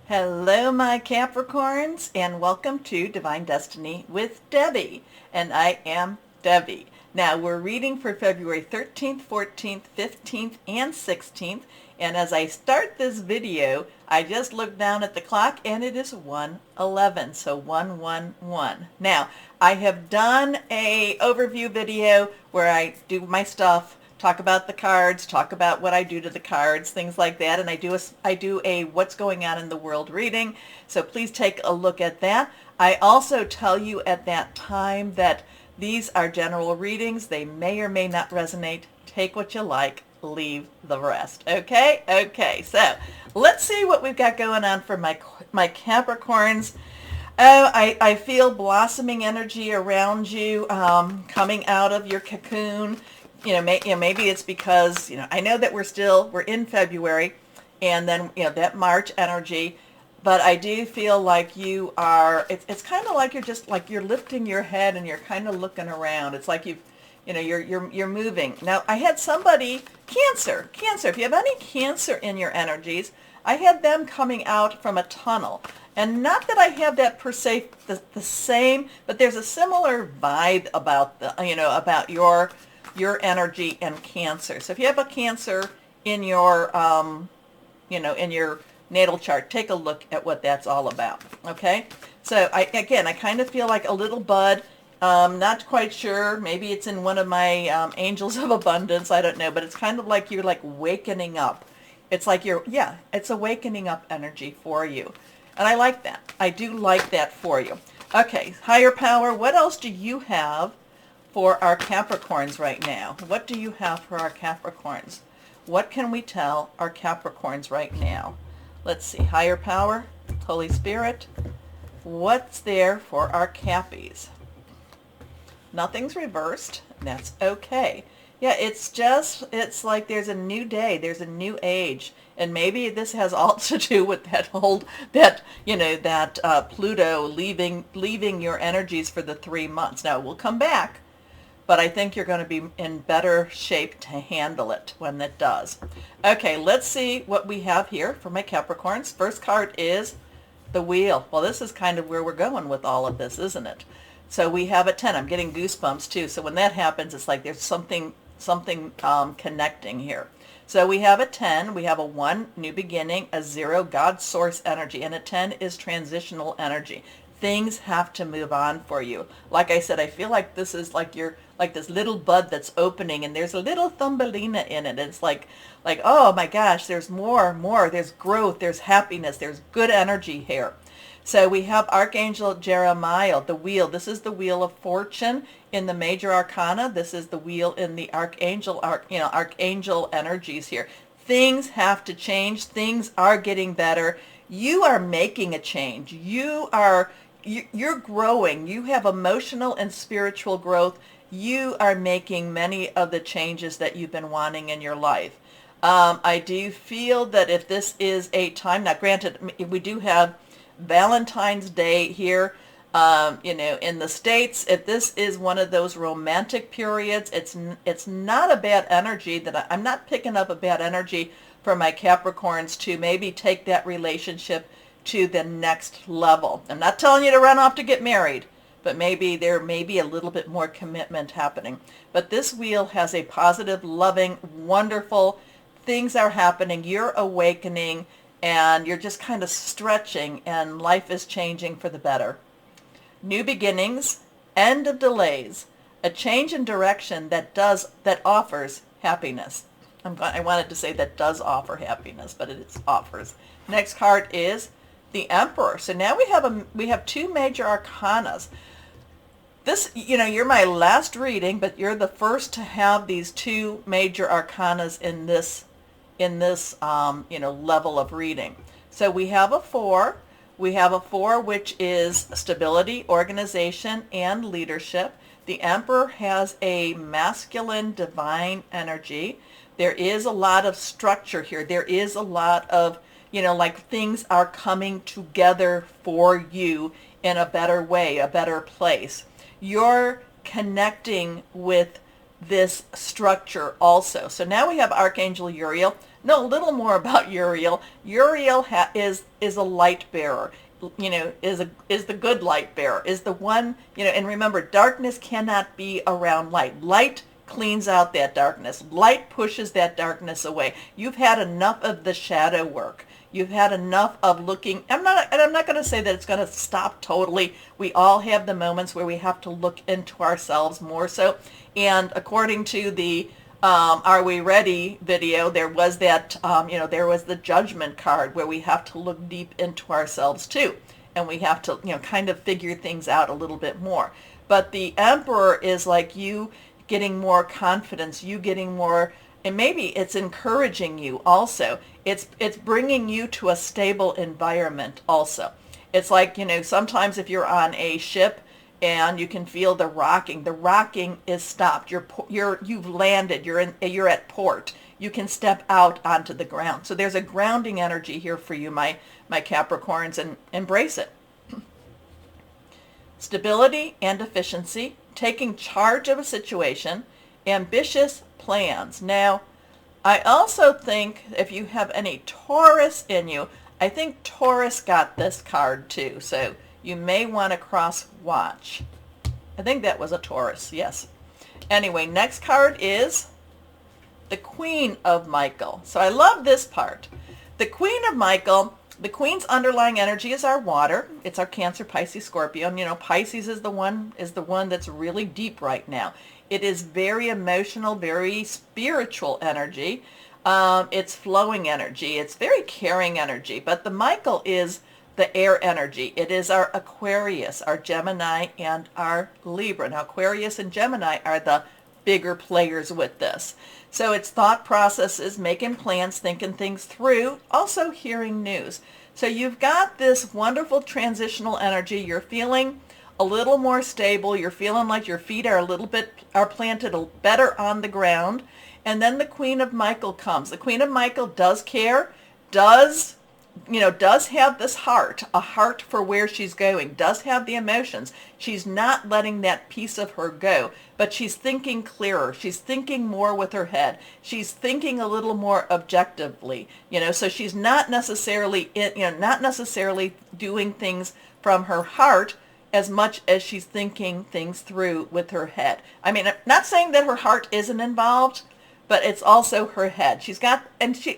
Hello, my Capricorns, and welcome to Divine Destiny with Debbie. And I am Debbie. Now, we're reading for February 13th, 14th, 15th, and 16th. And as I start this video, I just looked down at the clock and it is 1:11, so 111. Now, I have done a overview video where I do my stuff, talk about the cards, talk about what I do to the cards, things like that, and I do a what's going on in the world reading, so please take a look at that. I also tell you at that time that these are general readings. They may or may not resonate. Take what you like, leave the rest. Okay, so let's see what we've got going on for my Capricorns. Oh, I feel blossoming energy around you, coming out of your cocoon. Maybe it's because, I know that we're in February, and then, that March energy, but I do feel like you are, it's kind of like you're lifting your head and you're kind of looking around. It's like you're moving. Now, I had somebody, Cancer, if you have any Cancer in your energies, I had them coming out from a tunnel. And not that I have that per se the same, but there's a similar vibe about about your energy and Cancer. So if you have a Cancer in your in your natal chart, take a look at what that's all about. Okay, so I kind of feel like a little bud. Not quite sure. Maybe it's in one of my angels of abundance. I don't know, but it's kind of like you're like wakening up. It's like it's a wakening up energy for you. And I like that. I do like that for you. Okay, higher power, what else do you have for our Capricorns right now? What do you have for our Capricorns? What can we tell our Capricorns right now? Let's see, higher power, Holy Spirit, what's there for our Cappies? Nothing's reversed, and that's okay. Yeah, it's like there's a new day, there's a new age, and maybe this has all to do with that Pluto leaving your energies for the 3 months. Now, we'll come back, but I think you're going to be in better shape to handle it when it does. Okay, let's see what we have here for my Capricorns. First card is the Wheel. Well, this is kind of where we're going with all of this, isn't it? So we have a 10. I'm getting goosebumps too. So when that happens, it's like there's something connecting here. So we have a 10, we have a 1, new beginning, a 0, God source energy, and a 10 is transitional energy. Things have to move on for you. Like I said, I feel like this is like you're like this little bud that's opening, and there's a little Thumbelina in it. It's like, oh my gosh, there's more, there's growth, there's happiness, there's good energy here. So we have Archangel Jeremiah, the wheel. This is the Wheel of Fortune in the major arcana. This is the wheel in the archangel energies here. Things have to change. Things are getting better. You are making a change. You're growing. You have emotional and spiritual growth. You are making many of the changes that you've been wanting in your life. I do feel that if this is a time, now granted, we do have Valentine's Day here, in the States. If this is one of those romantic periods, it's not a bad energy. I'm not picking up a bad energy for my Capricorns to maybe take that relationship to the next level. I'm not telling you to run off to get married, but maybe there may be a little bit more commitment happening. But this wheel has a positive, loving, wonderful, things are happening. You're awakening, and you're just kind of stretching, and life is changing for the better. New beginnings, end of delays, a change in direction that offers happiness. I wanted to say that does offer happiness, but it offers. Next card is the Emperor. So now we have 2 major arcanas. This, you're my last reading, but you're the first to have these 2 major arcanas in this level of reading. So we have a 4. We have a 4, which is stability, organization, and leadership. The Emperor has a masculine divine energy. There is a lot of structure here. There is a lot of, like things are coming together for you in a better way, a better place. You're connecting with this structure also. So now we have Archangel Uriel. know a little more about Uriel. Uriel is a light bearer. You know, is the good light bearer, is the one, you know, and remember, darkness cannot be around light. Light cleans out that darkness. Light pushes that darkness away. You've had enough of the shadow work. You've had enough of looking. I'm not going to say that it's going to stop totally. We all have the moments where we have to look into ourselves more so. And according to the Are We Ready video, there was that, you know, there was the judgment card where we have to look deep into ourselves too. And we have to, you know, kind of figure things out a little bit more. But the Emperor is like you getting more confidence, you getting more, and maybe it's encouraging you also. It's bringing you to a stable environment also. It's like, you know, sometimes if you're on a ship and you can feel the rocking. The rocking is stopped. You've landed. You're at port. You can step out onto the ground. So there's a grounding energy here for you, my Capricorns, and embrace it. Stability and efficiency, taking charge of a situation, ambitious plans. Now, I also think if you have any Taurus in you, I think Taurus got this card too. So you may want to cross watch. I think that was a Taurus, yes. Anyway, next card is the Queen of Michael. So I love this part. The Queen of Michael, the Queen's underlying energy is our water. It's our Cancer, Pisces, Scorpio. And, you know, Pisces is the one that's really deep right now. It is very emotional, very spiritual energy. It's flowing energy. It's very caring energy. But the Michael is the air energy. It is our Aquarius, our Gemini, and our Libra. Now, Aquarius and Gemini are the bigger players with this. So it's thought processes, making plans, thinking things through, also hearing news. So you've got this wonderful transitional energy. You're feeling a little more stable. You're feeling like your feet are planted better on the ground. And then the Queen of Michael comes. The Queen of Michael does care, does have this heart, a heart for where she's going, does have the emotions. She's not letting that piece of her go, but she's thinking clearer. She's thinking more with her head. She's thinking a little more objectively, so she's not necessarily doing things from her heart as much as she's thinking things through with her head. I mean, I'm not saying that her heart isn't involved, but it's also her head.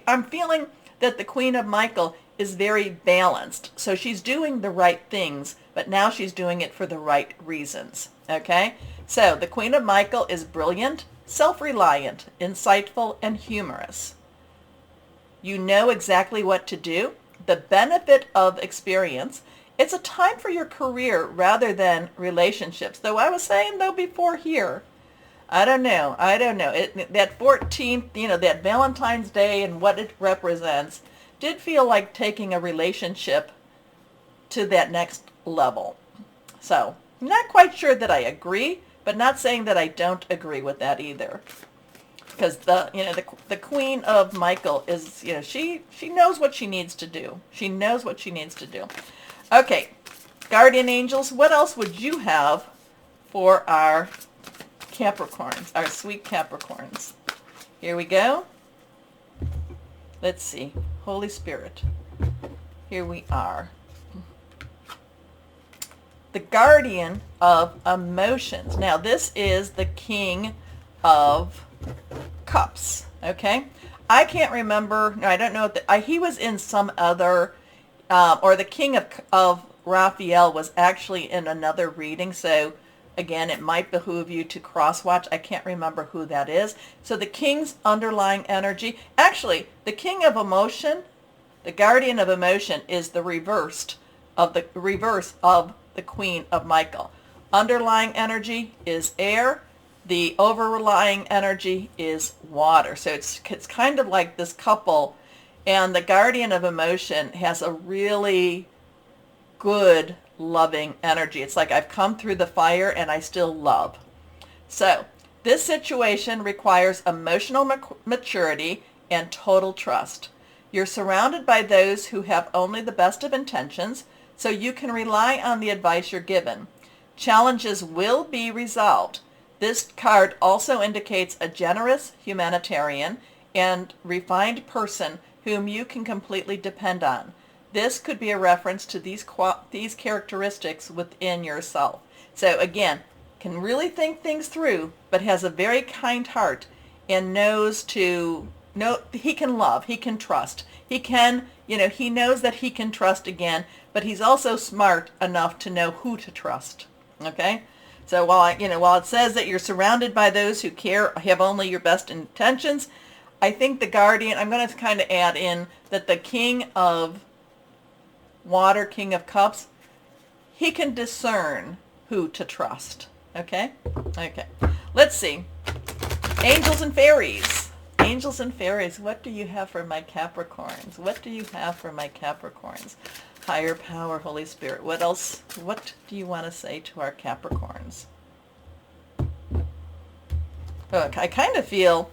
I'm feeling that the Queen of Michael is very balanced. So she's doing the right things, but now she's doing it for the right reasons. Okay? So the Queen of Michael is brilliant, self-reliant, insightful, and humorous. You know exactly what to do. The benefit of experience. It's a time for your career rather than relationships. Though I was saying before here, I don't know. That 14th, that Valentine's Day and what it represents did feel like taking a relationship to that next level. So, I'm not quite sure that I agree, but not saying that I don't agree with that either. Because the Queen of Michael is, she knows what she needs to do. She knows what she needs to do. Okay, guardian angels, what else would you have for our Capricorns, our sweet Capricorns? Here we go. Let's see. Holy Spirit. Here we are. The guardian of emotions. Now, this is the King of Cups. Okay? I can't remember. No, I don't know. He was in some other, or the King of Raphael was actually in another reading. So, again, it might behoove you to cross-watch. I can't remember who that is. So the King's underlying energy, actually, the King of Emotion, the Guardian of Emotion, is the reverse of the Queen of Michael. Underlying energy is air. The overlying energy is water. So it's kind of like this couple, and the Guardian of Emotion has a really good loving energy. It's like I've come through the fire and I still love. So this situation requires emotional maturity and total trust. You're surrounded by those who have only the best of intentions, so you can rely on the advice you're given. Challenges will be resolved. This card also indicates a generous humanitarian and refined person whom you can completely depend on. This could be a reference to these characteristics within yourself. So again, can really think things through, but has a very kind heart and knows he can love, he can trust, he can, he knows that he can trust again, but he's also smart enough to know who to trust. Okay? So while it says that you're surrounded by those who have only your best intentions, I think the guardian, I'm going to kind of add in that the King of Water, King of Cups, he can discern who to trust. Okay? Okay. Let's see. Angels and fairies. Angels and fairies, what do you have for my Capricorns? What do you have for my Capricorns? Higher power, Holy Spirit. What else? What do you want to say to our Capricorns? Look, I kind of feel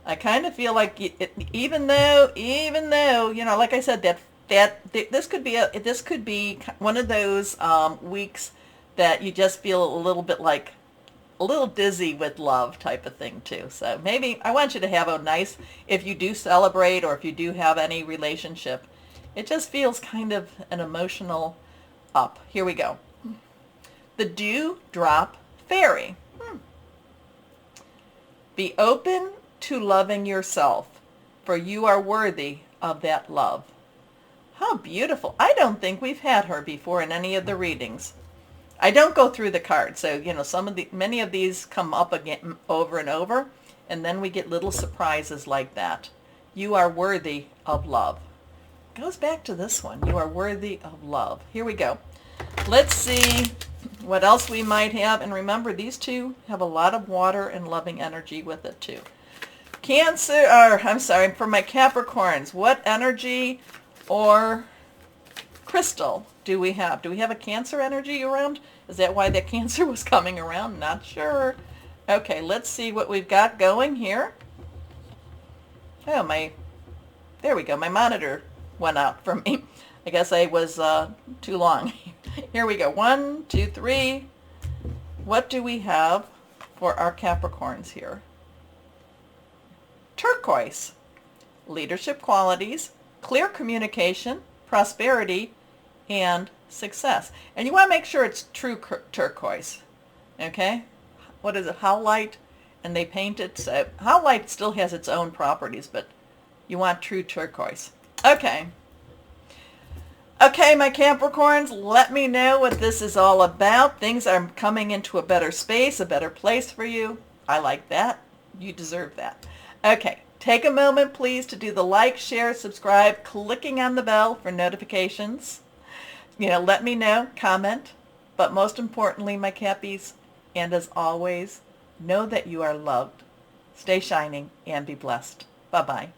like even though, like I said, this could be one of those weeks that you just feel a little dizzy with love type of thing too. So maybe I want you to have a nice, if you do celebrate or if you do have any relationship, it just feels kind of an emotional up. Here we go. The Dewdrop Fairy. Be open to loving yourself, for you are worthy of that love. How beautiful. I don't think we've had her before in any of the readings. I don't go through the cards, so many of these come up again over and over, and then we get little surprises like that. You are worthy of love. Goes back to this one. You are worthy of love. Here we go. Let's see what else we might have, and remember, these two have a lot of water and loving energy with it too. For my Capricorns, what energy or crystal do we have? Do we have a Cancer energy around? Is that why that Cancer was coming around? Not sure. Okay, let's see what we've got going here. Oh, there we go. My monitor went out for me. I guess I was too long. Here we go. 1, 2, 3. What do we have for our Capricorns here? Turquoise. Leadership qualities, clear communication, prosperity, and success. And you want to make sure it's true turquoise. Okay? What is it? Howlite? And they paint it. So howlite still has its own properties, but you want true turquoise. Okay. Okay, my Capricorns, let me know what this is all about. Things are coming into a better space, a better place for you. I like that. You deserve that. Okay, take a moment, please, to do the like, share, subscribe, clicking on the bell for notifications. Let me know, comment, but most importantly, my Cappies, and as always, know that you are loved. Stay shining and be blessed. Bye-bye.